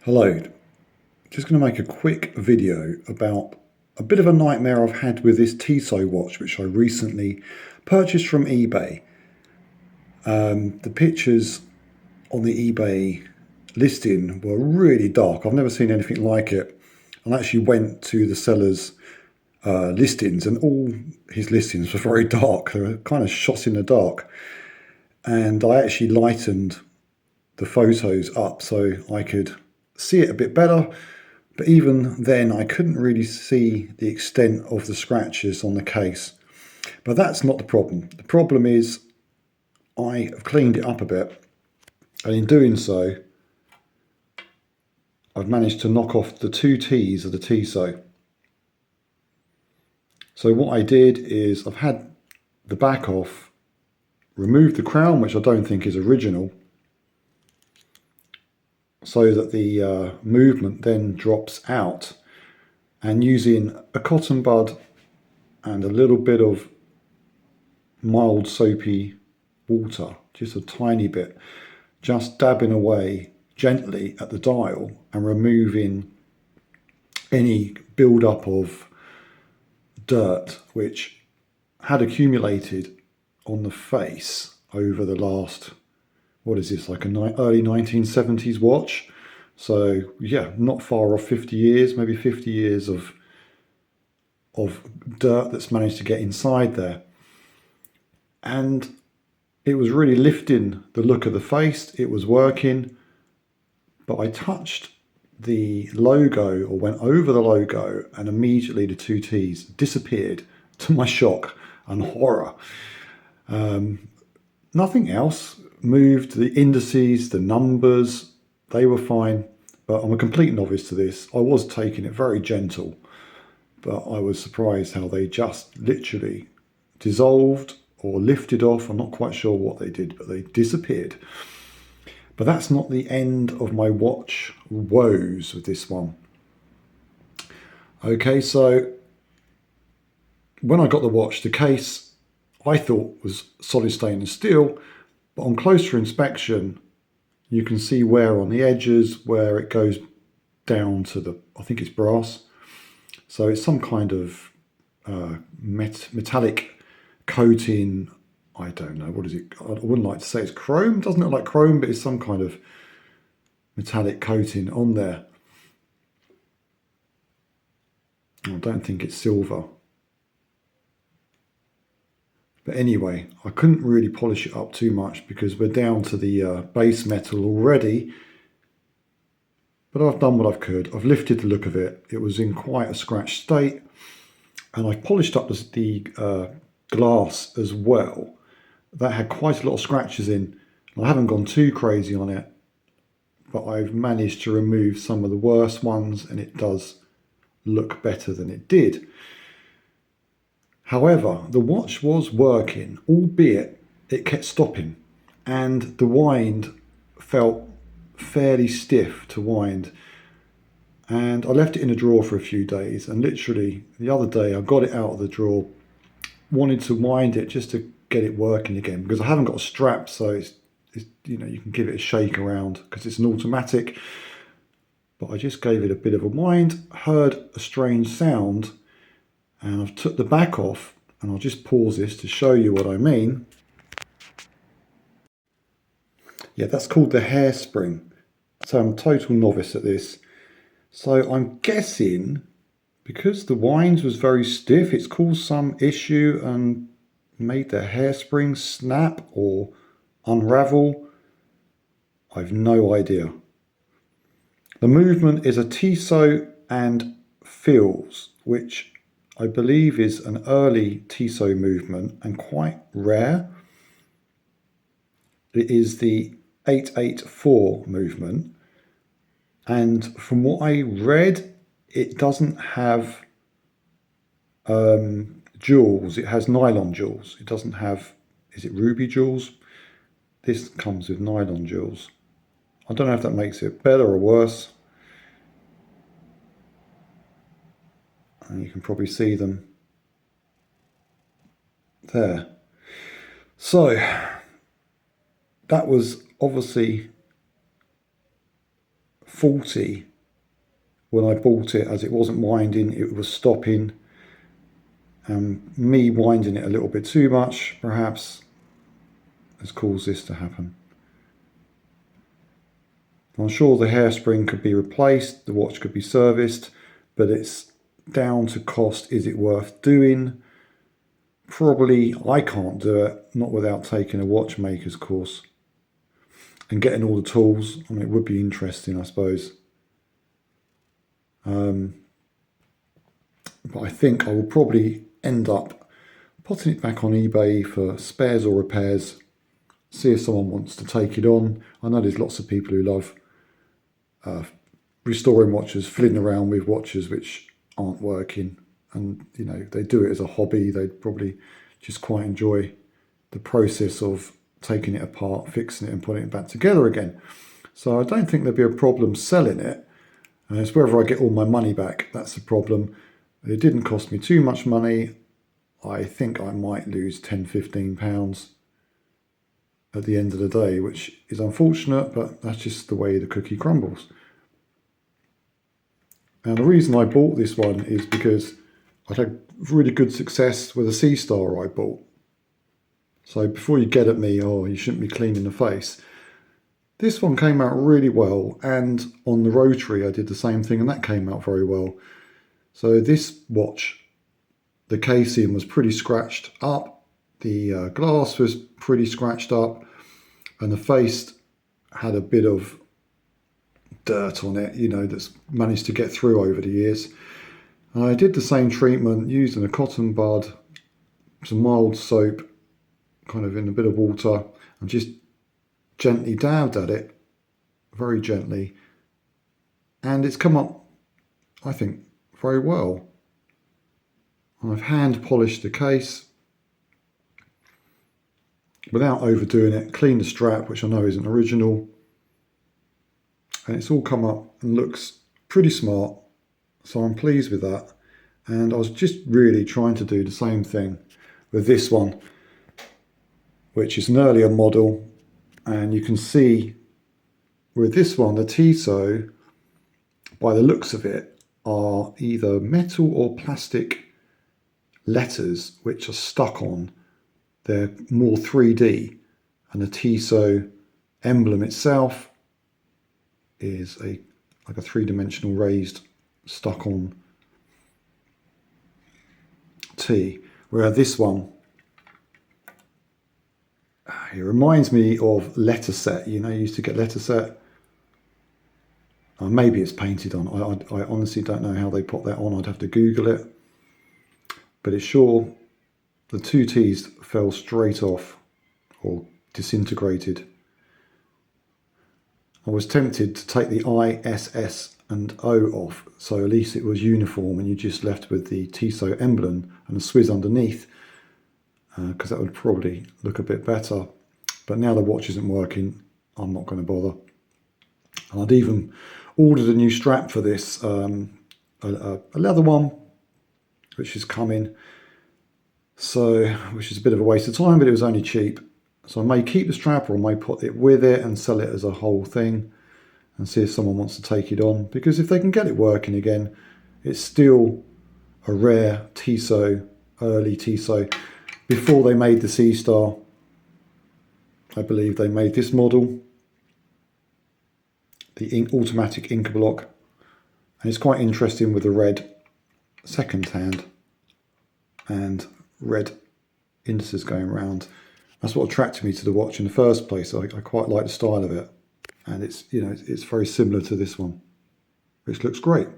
Hello, just going to make a quick video about a bit of a nightmare I've had with this Tissot watch which I recently purchased from eBay. The pictures on the eBay listing were really dark. I've never seen anything like it. I actually went to the seller's listings and all his listings were very dark. They were kind of shots in the dark. And I actually lightened the photos up so I could see it a bit better. But even then, I couldn't really see the extent of the scratches on the case. But that's not the problem. The problem is I have cleaned it up a bit. And in doing so, I've managed to knock off the two T's of the Tissot. So what I did is I've had the back off, removed the crown, which I don't think is original, so that the movement then drops out, and using a cotton bud and a little bit of mild soapy water, just a tiny bit, just dabbing away gently at the dial and removing any build-up of dirt which had accumulated on the face over the last, what is this, like an early 1970s watch? So yeah, not far off 50 years, maybe 50 years of dirt that's managed to get inside there. And it was really lifting the look of the face. It was working, but I touched the logo or went over the logo and immediately the two T's disappeared, to my shock and horror. Nothing else moved. The indices, the numbers, they were fine. But I'm a complete novice to this. I was taking it very gentle, but I was surprised how they just literally dissolved or lifted off. I'm not quite sure what they did, but they disappeared. But that's not the end of my watch woes with this one. Okay, so when I got the watch, the case I thought was solid stainless steel, but on closer inspection, you can see wear on the edges where it goes down to the, I think it's brass. So it's some kind of metallic coating. I don't know, what is it? I wouldn't like to say it's chrome. It doesn't look like chrome, but it's some kind of metallic coating on there. I don't think it's silver. But anyway, I couldn't really polish it up too much because we're down to the base metal already. But I've done what I could. I've lifted the look of it. It was in quite a scratched state. And I polished up the glass as well. That had quite a lot of scratches in. I haven't gone too crazy on it, but I've managed to remove some of the worst ones and it does look better than it did. However, the watch was working, albeit it kept stopping, and the wind felt fairly stiff to wind. And I left it in a drawer for a few days, and literally the other day I got it out of the drawer, wanted to wind it just to get it working again, because I haven't got a strap, so it's you know, you can give it a shake around because it's an automatic. But I just gave it a bit of a wind, heard a strange sound, and I've took the back off, and I'll just pause this to show you what I mean. Yeah, that's called the hairspring. So I'm a total novice at this. So I'm guessing because the wind was very stiff, it's caused some issue and made the hairspring snap or unravel. I've no idea. The movement is a Tissot and Fils, which I believe is an early Tissot movement and quite rare. It is the 884 movement. And from what I read, it doesn't have jewels. It has nylon jewels. It doesn't have, is it ruby jewels? This comes with nylon jewels. I don't know if that makes it better or worse. And you can probably see them there. So that was obviously faulty when I bought it, as it wasn't winding, it was stopping. Me winding it a little bit too much, perhaps, has caused this to happen. I'm sure the hairspring could be replaced, the watch could be serviced, but it's down to cost. Is it worth doing? Probably I can't do it, not without taking a watchmaker's course and getting all the tools. I mean, it would be interesting, I suppose. But I think I will probably end up putting it back on eBay for spares or repairs, see if someone wants to take it on. I know there's lots of people who love restoring watches, fiddling around with watches which aren't working, and you know, they do it as a hobby. They'd probably just quite enjoy the process of taking it apart, fixing it and putting it back together again. So I don't think there'd be a problem selling it. It's whether I get all my money back, that's the problem. It didn't cost me too much money. I think I might lose £10–15 at the end of the day, which is unfortunate, but that's just the way the cookie crumbles. And the reason I bought this one is because I'd had really good success with a Sea Star I bought. So before you get at me, oh, you shouldn't be cleaning the face, this one came out really well, and on the rotary I did the same thing and that came out very well. So this watch, the casing was pretty scratched up, the glass was pretty scratched up, and the face had a bit of dirt on it, you know, that's managed to get through over the years. And I did the same treatment using a cotton bud, some mild soap, kind of in a bit of water, and just gently dabbed at it, very gently, and it's come up, I think, very well. I've hand polished the case without overdoing it, cleaned the strap, which I know isn't original, and it's all come up and looks pretty smart, so I'm pleased with that. And I was just really trying to do the same thing with this one, which is an earlier model, and you can see with this one, the Tissot, by the looks of it, are either metal or plastic letters which are stuck on. They're more 3D, and the Tissot emblem itself is like a three-dimensional raised stuck on T, whereas this one, it reminds me of letter set. You know, you used to get letter set. Maybe it's painted on. I honestly don't know how they put that on. I'd have to Google it. But it's sure the two T's fell straight off or disintegrated. I was tempted to take the I, S, S and O off, so at least it was uniform and you just left with the Tissot emblem and a Swiss underneath, because that would probably look a bit better. But now the watch isn't working, I'm not going to bother. And I'd even ordered a new strap for this, a leather one, which is coming, so which is a bit of a waste of time, but it was only cheap. So I may keep the strap, or I may put it with it and sell it as a whole thing and see if someone wants to take it on, because if they can get it working again, it's still a rare Tissot, early Tissot. Before they made the Sea Star, I believe they made this model, the automatic ink block, and it's quite interesting with the red second hand and red indices going around. That's what attracted me to the watch in the first place. I quite like the style of it, and it's, you know, it's very similar to this one, which looks great.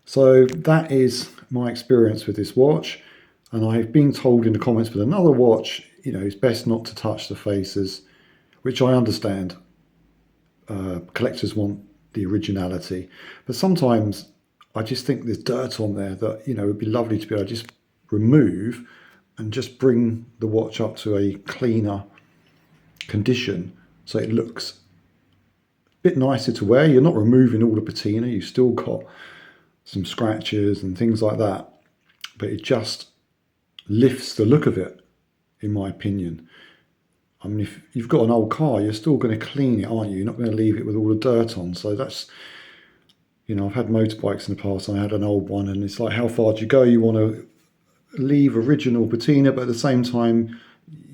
So that is my experience with this watch, and I've been told in the comments with another watch, you know, it's best not to touch the faces, which I understand. Collectors want the originality, but sometimes I just think there's dirt on there that, you know, it would be lovely to be able to just remove and just bring the watch up to a cleaner condition so it looks a bit nicer to wear. You're not removing all the patina, you've still got some scratches and things like that, but it just lifts the look of it, in my opinion. I mean, if you've got an old car, you're still going to clean it, aren't you? You're not going to leave it with all the dirt on. So that's, you know, I've had motorbikes in the past and I had an old one, and it's like, how far do you go? You want to leave original patina, but at the same time,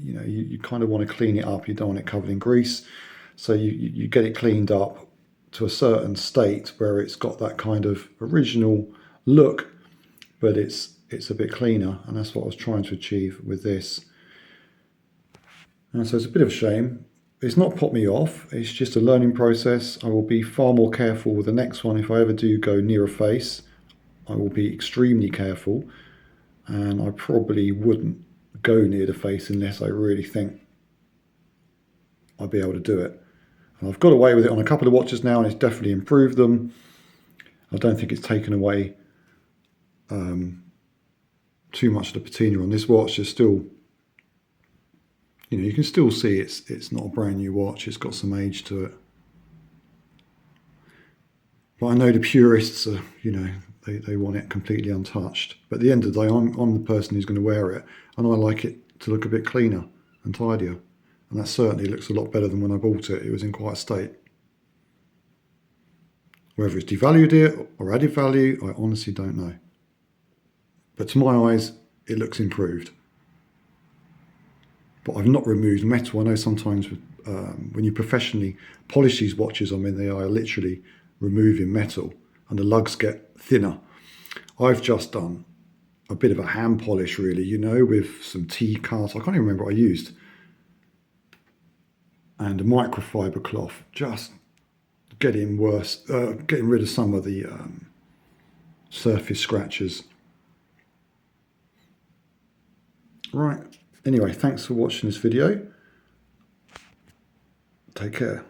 you know, you kind of want to clean it up. You don't want it covered in grease. So you get it cleaned up to a certain state where it's got that kind of original look, but it's a bit cleaner, and that's what I was trying to achieve with this. And so it's a bit of a shame. It's not put me off, it's just a learning process. I will be far more careful with the next one. If I ever do go near a face, I will be extremely careful, and I probably wouldn't go near the face unless I really think I'll be able to do it. And I've got away with it on a couple of watches now, and it's definitely improved them. I don't think it's taken away too much of the patina on this watch. There's still, you know, you can still see it's not a brand new watch. It's got some age to it. But I know the purists are, you know, they want it completely untouched. But at the end of the day, I'm the person who's going to wear it, and I like it to look a bit cleaner and tidier. And that certainly looks a lot better than when I bought it. It was in quite a state. Whether it's devalued it or added value, I honestly don't know. But to my eyes, it looks improved. But I've not removed metal. I know sometimes when you professionally polish these watches, I mean, they are literally removing metal and the lugs get thinner. I've just done a bit of a hand polish, really, you know, with some T-cart. I can't even remember what I used. And a microfiber cloth, just getting rid of some of the surface scratches. Right, anyway, thanks for watching this video. Take care.